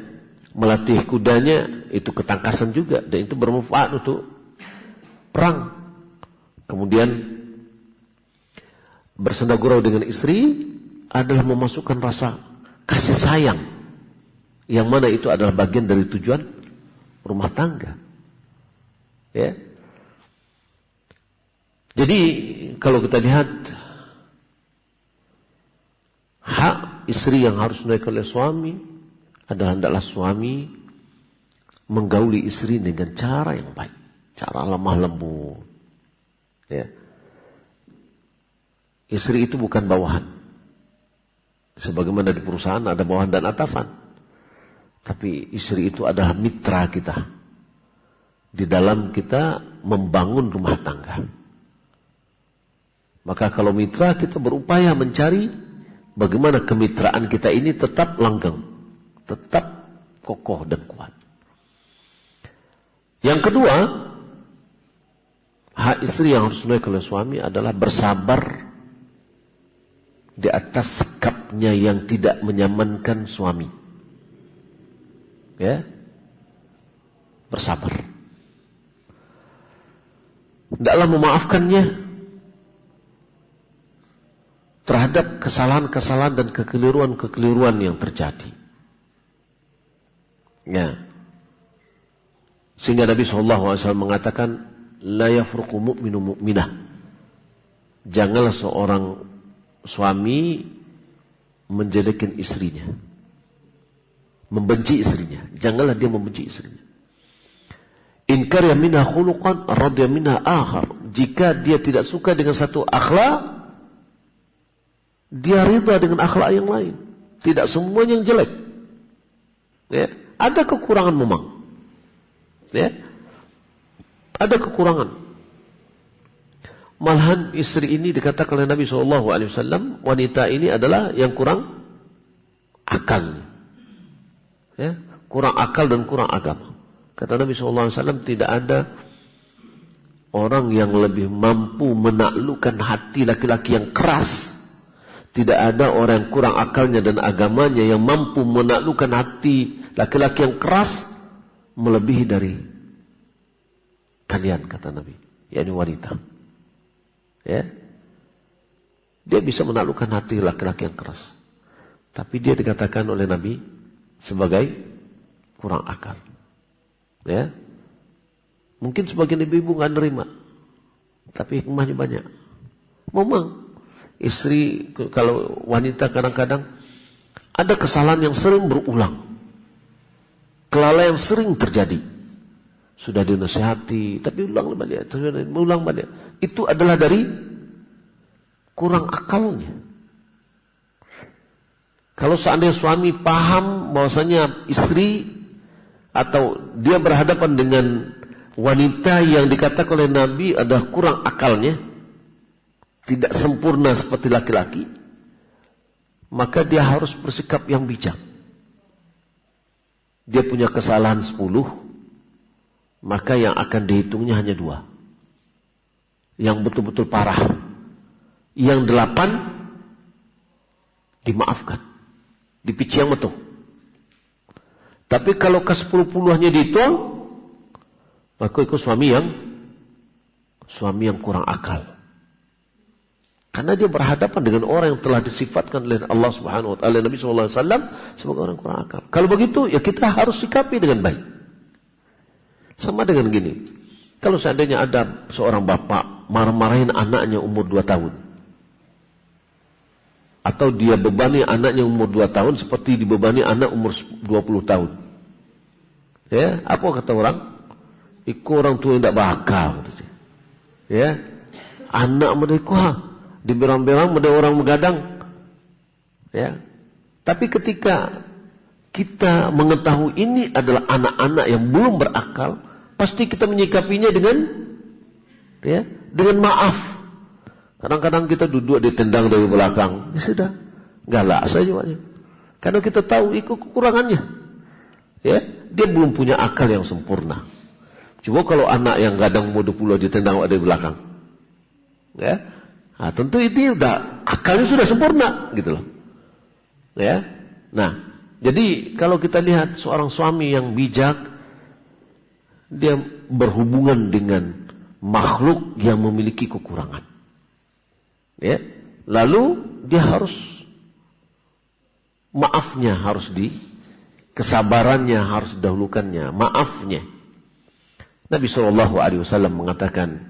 Melatih kudanya itu ketangkasan juga, dan itu bermanfaat untuk perang. Kemudian bersenda gurau dengan istri adalah memasukkan rasa kasih sayang, yang mana itu adalah bagian dari tujuan rumah tangga. Ya. Jadi kalau kita lihat hak istri yang harus dinaikkan oleh suami adalah hendaklah suami menggauli istri dengan cara yang baik, cara lemah lembut. Ya. Istri itu bukan bawahan. Sebagaimana di perusahaan ada bawahan dan atasan. Tapi istri itu adalah mitra kita di dalam kita membangun rumah tangga. Maka kalau mitra, kita berupaya mencari bagaimana kemitraan kita ini tetap langgeng, tetap kokoh dan kuat. Yang kedua, hak istri yang harus dinaikkan oleh suami adalah bersabar di atas sikapnya yang tidak menyamankan suami. Ya, bersabar. Tidaklah memaafkannya terhadap kesalahan-kesalahan dan kekeliruan-kekeliruan yang terjadi. Ya. Sehingga Nabi SAW mengatakan, la yafruqu mu'minu mu'minah. Janganlah seorang suami menjelekan istrinya, membenci istrinya. Janganlah dia membenci istrinya. In kariha minha khuluqan radiya minha akhar. Jika dia tidak suka dengan satu akhlak, Dia ridha dengan akhlak yang lain. Tidak semuanya yang jelek. Ya, ada kekurangan memang. Ya, ada kekurangan. Malahan istri ini dikatakan oleh Nabi SAW, wanita ini adalah yang kurang akal. Ya, kurang akal dan kurang agama. Kata Nabi SAW, tidak ada orang yang lebih mampu menaklukkan hati laki-laki yang keras. Tidak ada orang yang kurang akalnya dan agamanya yang mampu menaklukkan hati laki-laki yang keras melebihi dari kalian, kata Nabi, yakni wanita. Ya, dia bisa menaklukkan hati laki-laki yang keras, tapi dia dikatakan oleh Nabi sebagai kurang akal. Ya, mungkin sebagian ibu-ibu nggak nerima, tapi hikmahnya banyak. Memang istri, kalau wanita kadang-kadang ada kesalahan yang sering berulang, kelalaian yang sering terjadi. Sudah dinasihati, tapi ulang balik, ulang balik. Itu adalah dari kurang akalnya. Kalau seandainya suami paham bahwasanya istri atau dia berhadapan dengan wanita yang dikatakan oleh Nabi adalah kurang akalnya, tidak sempurna seperti laki-laki, maka dia harus bersikap yang bijak. Dia punya kesalahan 10, maka yang akan dihitungnya hanya 2. Yang betul-betul parah. Yang 8 dimaafkan, dipicing betul. Tapi kalau ke 10-10-nya dituang, maka itu suami yang kurang akal. Karena dia berhadapan dengan orang yang telah disifatkan oleh Allah Subhanahu wa taala, Nabi sallallahu alaihi wasallam, sebagai orang kurang akal. Kalau begitu, ya kita harus sikapi dengan baik. Sama dengan gini. Kalau seandainya ada seorang bapak marah-marahin anaknya umur 2 tahun. Atau dia bebani anaknya umur 2 tahun seperti dibebani anak umur 20 tahun. Ya, apa kata orang? Iku orang tua yang tidak bakal. Ya, anak mereka di berang-berang ada orang begadang. Ya, tapi ketika kita mengetahui ini adalah anak-anak yang belum berakal, pasti kita menyikapinya dengan maaf. Kadang-kadang kita duduk ditendang dari belakang, ya sudah, galak saja wajah. Karena kita tahu itu kekurangannya. Ya, dia belum punya akal yang sempurna. Coba kalau anak yang gadang umur 20 ditendang dari belakang, ya, nah, tentu itu udah akalnya sudah sempurna, gitu loh. Ya, nah, jadi kalau kita lihat seorang suami yang bijak, dia berhubungan dengan makhluk yang memiliki kekurangan. Ya, lalu dia harus maafnya harus kesabarannya harus didahulukannya, maafnya. Nabi SAW mengatakan,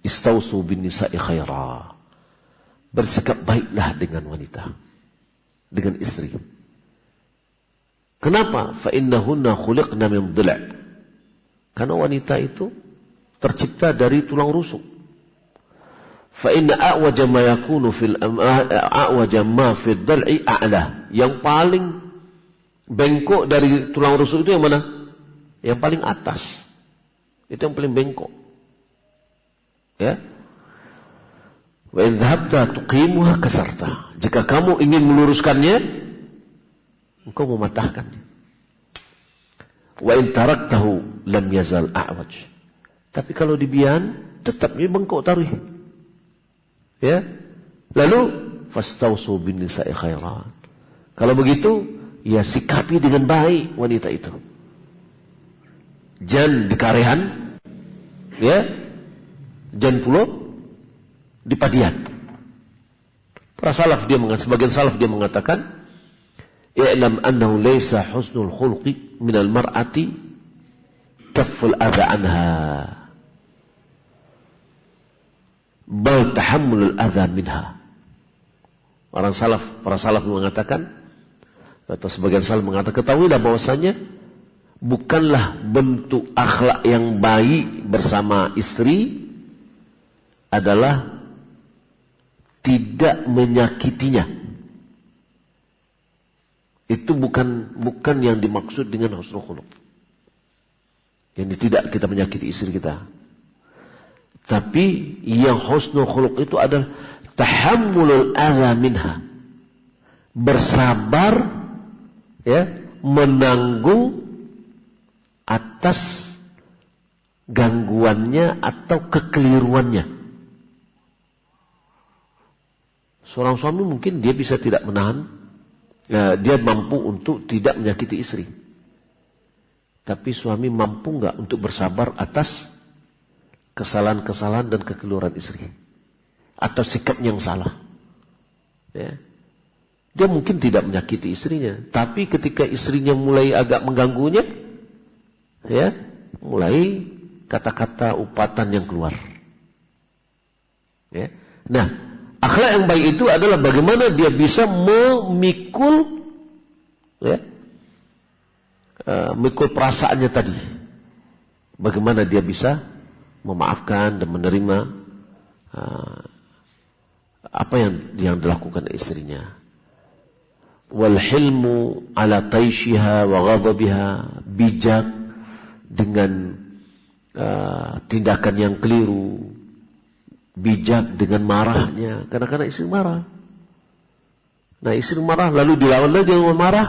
istausu bin nisa'i khaira. Bersikap baiklah dengan wanita, dengan istri. Kenapa? Fa innahunna khuliqna min dhila'. Karena wanita itu tercipta dari tulang rusuk. Fa inna a'waja ma yakunu a'waja ma fid dhal'i a'la. Yang paling bengkok dari tulang rusuk itu yang mana? Yang paling atas. Itu yang paling bengkok. Ya. Wa in dhahabta tuqimuha kasarta. Jika kamu ingin meluruskannya, engkau mematahkannya. Wa in taraktahu lam yazal a'waj. Tapi kalau dibiarkan, tetap dia bengkok tarih. Ya. Lalu fastausu bin nisa'i khairan. Kalau begitu, ya sikapi dengan baik wanita itu. Jan di karehan, ya. Jan pulau di padian. Sebagian salaf dia mengatakan, i'lam annahu laysa husnul khulqi minal mar'ati kafful adha anha, bal tahammulul adha minha. Para salaf mengatakan, atau sebagian salaf mengatakan, ketahuilah bahwasanya bukanlah bentuk akhlak yang baik bersama istri adalah tidak menyakitinya, Itu bukan yang dimaksud dengan husnul khuluq. Yang tidak kita menyakiti istri kita. Tapi yang husnul khuluq itu adalah tahammulul adza minha. Bersabar, ya, menanggung atas gangguannya atau kekeliruannya. Seorang suami mungkin dia bisa tidak menahan, dia mampu untuk tidak menyakiti istri. Tapi suami mampu nggak untuk bersabar atas kesalahan-kesalahan dan kekeliruan istri atau sikap yang salah? Ya. Dia mungkin tidak menyakiti istrinya, tapi ketika istrinya mulai agak mengganggunya, ya, mulai kata-kata upatan yang keluar. Ya. Nah, akhlak yang baik itu adalah bagaimana dia bisa memikul, ya, mikul perasaannya tadi. Bagaimana dia bisa memaafkan dan menerima apa yang dilakukan istrinya. Wal hilmu ala taishiha wa ghadabiha, bijak dengan tindakan yang keliru, bijak dengan marahnya. Kadang-kadang istri marah. Nah, istri marah lalu dilawan lagi dengan marah.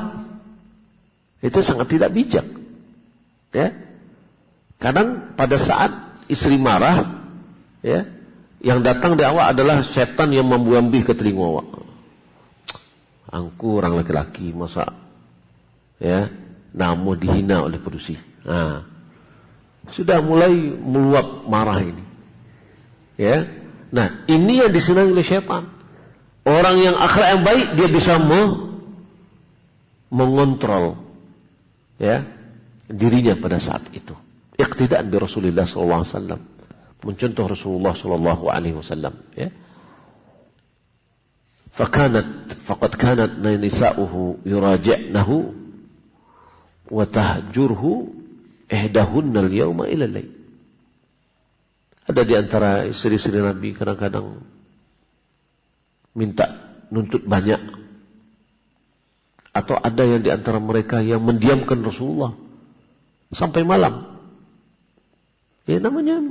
Itu sangat tidak bijak. Ya. Kadang pada saat istri marah, ya, yang datang di awal adalah setan yang membuambih ke telinga awak. Angku orang laki-laki masa, ya, namu dihina oleh perusi. Nah, sudah mulai meluap marah ini. Ya. Nah, ini yang disenangi oleh syaitan. Orang yang akhlak yang baik dia bisa mengontrol, ya, dirinya pada saat itu. Iqtidaan bi Rasulullah sallallahu alaihi wasallam. Mencontoh Rasulullah sallallahu alaihi wasallam, ya. Faqad kanat nisa'uhu yuraji'nahu wa tahjurhu ihdahunna al-yawma ila al-layl. Ada di antara istri-istri Nabi kadang-kadang minta nuntut banyak. Atau ada yang di antara mereka yang mendiamkan Rasulullah sampai malam. Ya, namanya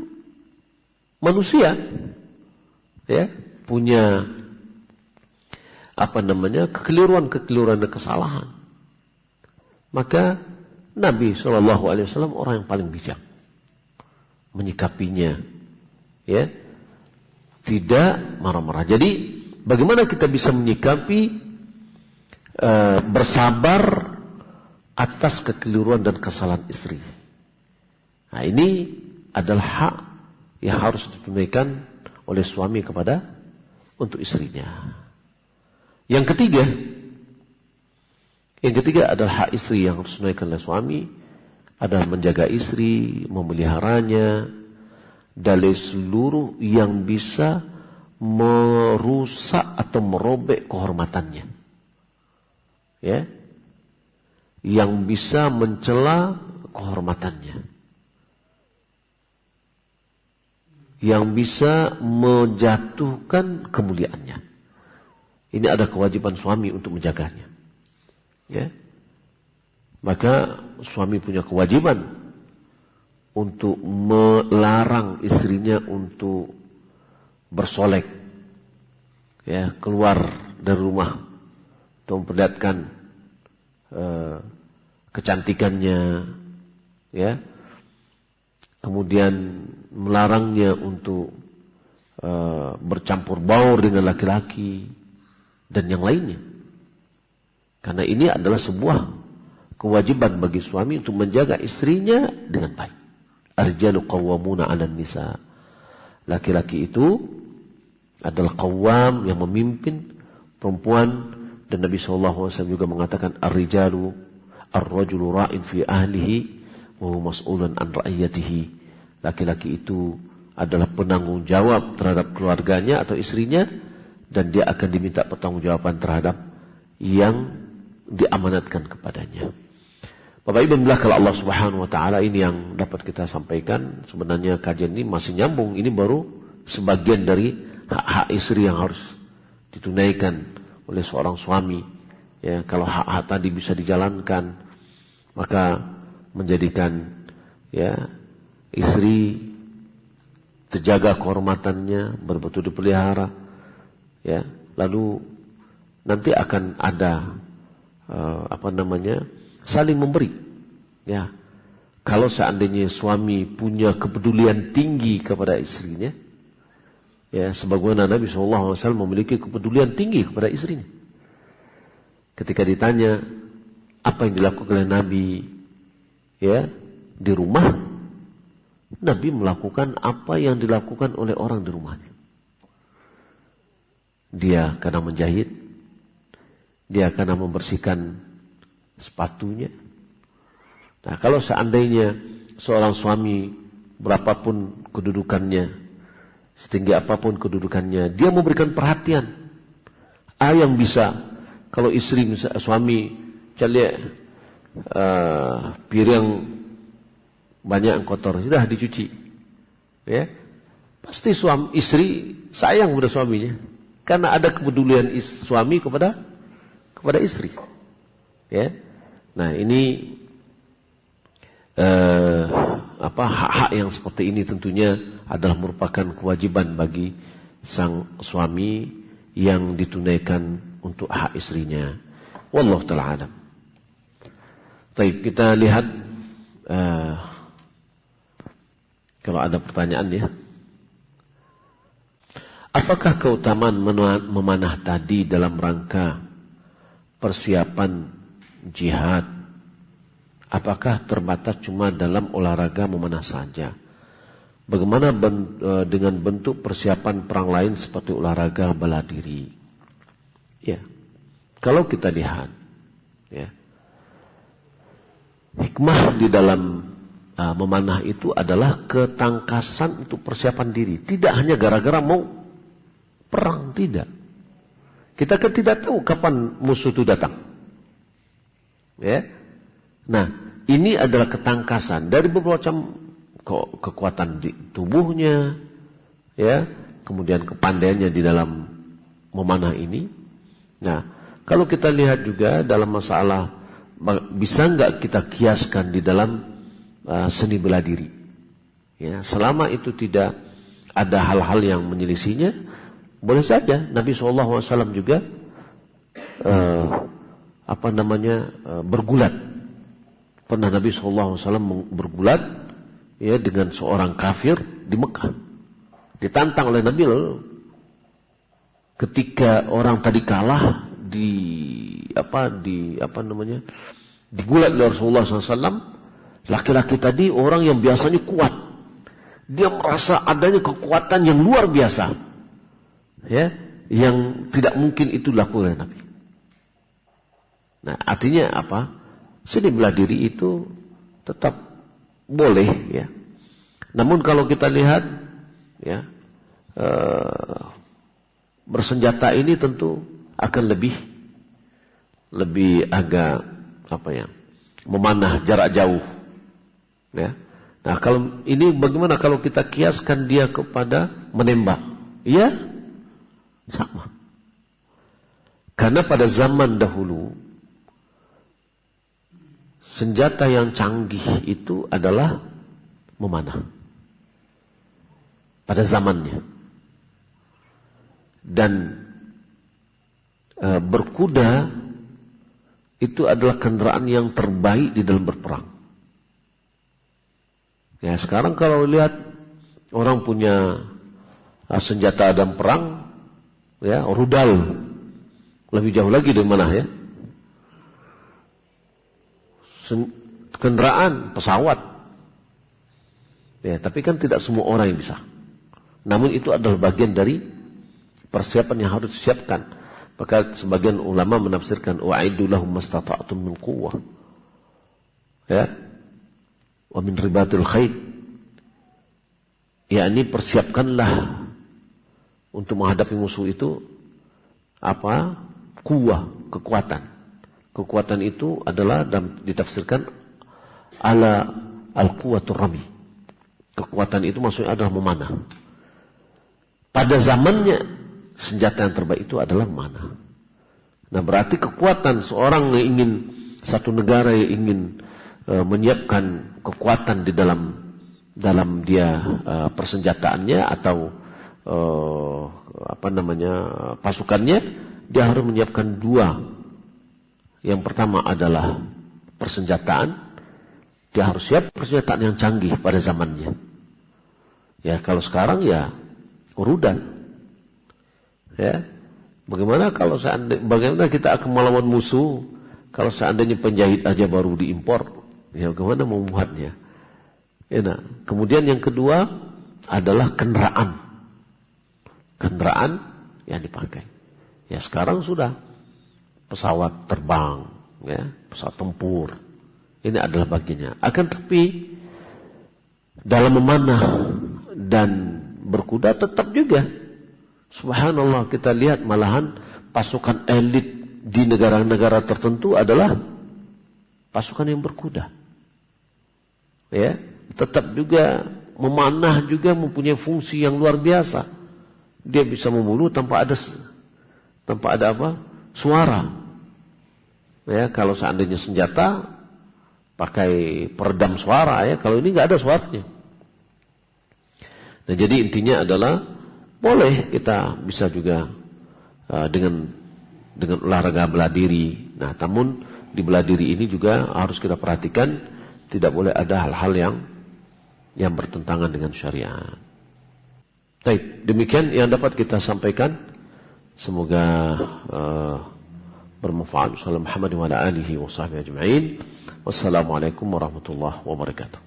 manusia. Ya, punya kekeliruan dan kesalahan. Maka Nabi SAW orang yang paling bijak menyikapinya, ya, tidak marah-marah. Jadi bagaimana kita bisa menyikapi bersabar atas kekeliruan dan kesalahan istri? Nah, ini adalah hak yang harus ditunaikan oleh suami kepada untuk istrinya. Yang ketiga adalah hak istri yang harus ditunaikan oleh suami adalah menjaga istri, memeliharanya dari seluruh yang bisa merusak atau merobek kehormatannya. Ya. Yang bisa mencela kehormatannya. Yang bisa menjatuhkan kemuliaannya. Ini ada kewajiban suami untuk menjaganya. Ya. Maka suami punya kewajiban untuk melarang istrinya untuk bersolek, ya, keluar dari rumah untuk memperlihatkan kecantikannya, ya. Kemudian melarangnya untuk bercampur baur dengan laki-laki dan yang lainnya. Karena ini adalah sebuah kewajiban bagi suami untuk menjaga istrinya dengan baik. Ar-rijalu qawwamuna 'alan nisa. Laki-laki itu adalah qawwam yang memimpin perempuan, dan Nabi SAW juga mengatakan ar-rajulu ra'in fi ahlihi wa huwa mas'ulun an ra'iyatihi. Laki-laki itu adalah penanggung jawab terhadap keluarganya atau istrinya, dan dia akan diminta pertanggungjawaban terhadap yang diamanatkan kepadanya. Bapak Ibu billah, kalau Allah Subhanahu wa taala, ini yang dapat kita sampaikan. Sebenarnya kajian ini masih nyambung, ini baru sebagian dari hak-hak istri yang harus ditunaikan oleh seorang suami, Ya, kalau hak-hak tadi bisa dijalankan, maka menjadikan ya istri terjaga kehormatannya, betul-betul dipelihara. Ya, lalu nanti akan ada saling memberi. Ya, kalau seandainya suami punya kepedulian tinggi kepada istrinya, ya, sebagaimana Nabi SAW memiliki kepedulian tinggi kepada istrinya. Ketika ditanya apa yang dilakukan oleh Nabi, ya, di rumah, Nabi melakukan apa yang dilakukan oleh orang di rumahnya. Dia kadang menjahit, dia kadang membersihkan sepatunya. Nah, kalau seandainya seorang suami berapapun kedudukannya, setinggi apapun kedudukannya, dia memberikan perhatian. Yang bisa, kalau istri suami lihat piring banyak yang kotor, sudah dicuci, ya, pasti istri sayang pada suaminya, karena ada kepedulian suami kepada istri. Ya, nah ini hak-hak yang seperti ini tentunya adalah merupakan kewajiban bagi sang suami yang ditunaikan untuk hak istrinya. Wallahu ta'ala alam. Baik, kita lihat kalau ada pertanyaan ya. Apakah keutamaan memanah tadi dalam rangka persiapan jihad? Apakah terbatas cuma dalam olahraga memanah saja? Bagaimana dengan bentuk persiapan perang lain seperti olahraga bela diri? Ya, kalau kita lihat, ya, hikmah di dalam memanah itu adalah ketangkasan untuk persiapan diri. Tidak hanya gara-gara mau perang, tidak. Kita kan tidak tahu kapan musuh itu datang. Ya. Nah, ini adalah ketangkasan dari beberapa macam kekuatan di tubuhnya, ya, kemudian kepandaiannya di dalam memanah ini. Nah, kalau kita lihat juga dalam masalah, bisa nggak kita kiaskan di dalam seni bela diri? Ya, selama itu tidak ada hal-hal yang menyelisihinya, boleh saja. Nabi SAW juga bergulat. Pernah Nabi SAW bergulat, ya, dengan seorang kafir di Mekah. Ditantang oleh Nabi, lalu ketika orang tadi kalah digulat oleh Rasulullah SAW, laki-laki tadi orang yang biasanya kuat, dia merasa adanya kekuatan yang luar biasa, ya, yang tidak mungkin itu dilakukan oleh Nabi. Nah, artinya apa? Seni bela diri itu tetap boleh, ya. Namun kalau kita lihat, ya, bersenjata ini tentu akan lebih agak memanah jarak jauh, ya. Nah, kalau ini bagaimana kalau kita kiaskan dia kepada menembak? Ya, sama. Karena pada zaman dahulu senjata yang canggih itu adalah memanah pada zamannya. Dan berkuda itu adalah kendaraan yang terbaik di dalam berperang. Ya, sekarang kalau lihat orang punya senjata dalam perang, ya, rudal, lebih jauh lagi dari mana, ya, kendaraan, pesawat. Ya, tapi kan tidak semua orang yang bisa. Namun itu adalah bagian dari persiapan yang harus disiapkan. Maka sebagian ulama menafsirkan wa'iddu lahum mastata'tum min quwwah. Ya. Wa min ribatil khair. Yakni persiapkanlah untuk menghadapi musuh itu quwwah, kekuatan. Kekuatan itu adalah ditafsirkan ala al-quwatur rami. Kekuatan itu maksudnya adalah memanah. Pada zamannya senjata yang terbaik itu adalah memanah. Nah, berarti kekuatan seorang yang ingin, satu negara yang ingin menyiapkan kekuatan di dalam dia persenjataannya atau pasukannya, dia harus menyiapkan dua. Yang pertama adalah persenjataan. Dia harus siap persenjataan yang canggih pada zamannya. Ya, kalau sekarang ya urudan. Ya, bagaimana kita akan melawan musuh kalau seandainya penjahit aja baru diimpor? Ya, bagaimana mau membuatnya? Ya, nah. Kemudian yang kedua adalah kendaraan yang dipakai. Ya, sekarang sudah pesawat terbang, ya, pesawat tempur. Ini adalah bagiannya. Akan tapi dalam memanah dan berkuda tetap juga, subhanallah, kita lihat malahan pasukan elit di negara-negara tertentu adalah pasukan yang berkuda. Ya, tetap juga memanah juga mempunyai fungsi yang luar biasa. Dia bisa membunuh tanpa ada suara. Ya, kalau seandainya senjata pakai peredam suara, ya, kalau ini nggak ada suaranya. Nah, jadi intinya adalah boleh kita bisa juga dengan olahraga bela diri. Nah, namun di bela diri ini juga harus kita perhatikan, tidak boleh ada hal-hal yang bertentangan dengan syariat. Baik, demikian yang dapat kita sampaikan. Semoga bermanfaat. Wassalamualaikum warahmatullahi wabarakatuh.